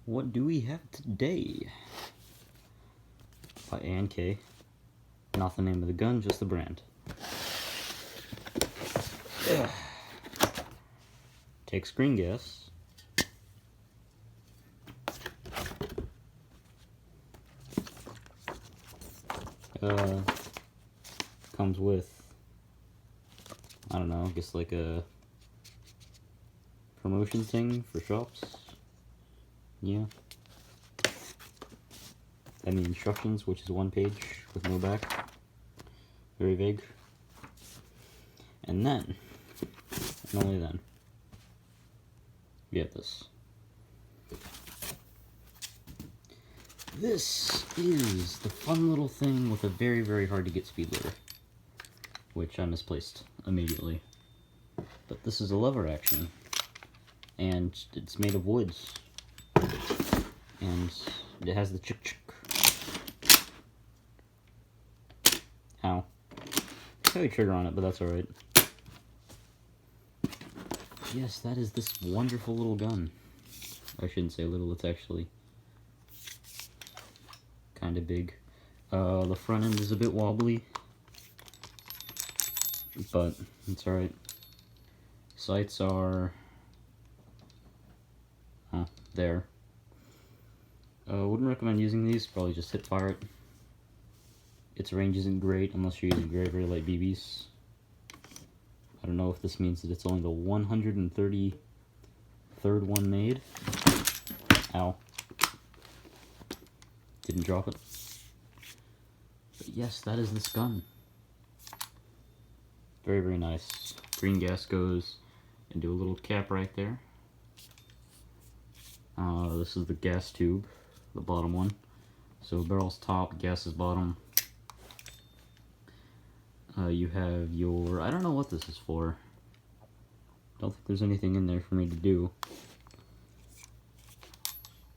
What do we have today? By A&K. Not the name of the gun, just the brand. Ugh. Takes green gas. Comes with, I don't know, I guess like a promotion thing for shops. Yeah. And the instructions, which is 1 page with no back. Very vague. And then, and only then, you get this. This is the fun little thing with a very, very hard to get speed loader, which I misplaced immediately. But this is a lever action, and it's made of woods, and it has the chick. Ow. Heavy trigger on it, but that's alright. Yes, that is this wonderful little gun. I shouldn't say little, it's actually kind of big. The front end is a bit wobbly, but it's alright. Sights are there. Wouldn't recommend using these, probably just hip fire it. Its range isn't great unless you're using very, very light BBs. I don't know if this means that it's only the 133rd one made. Ow. Didn't drop it. But yes, that is this gun. Very, very nice. Green gas goes into a little cap right there. This is the gas tube, the bottom one. So barrel's top, gas is bottom. You have your, I don't know what this is for. Don't think there's anything in there for me to do.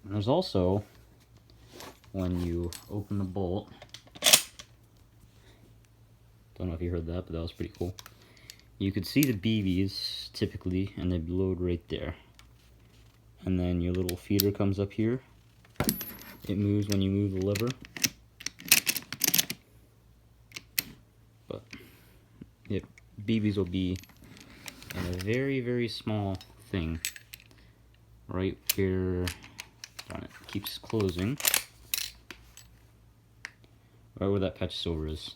And there's also, when you open the bolt, don't know if you heard that, but that was pretty cool. You could see the BBs typically, and they load right there. And then your little feeder comes up here. It moves when you move the lever. But yep, BBs will be in a very, very small thing right here. Darn it, keeps closing. Right where that patch silver is.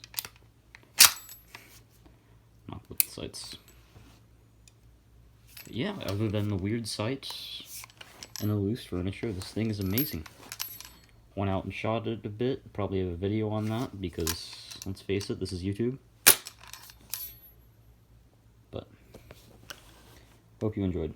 Not with the sights. But yeah, other than the weird sights and the loose furniture, this thing is amazing. Went out and shot it a bit. Probably have a video on that because, let's face it, this is YouTube. But hope you enjoyed.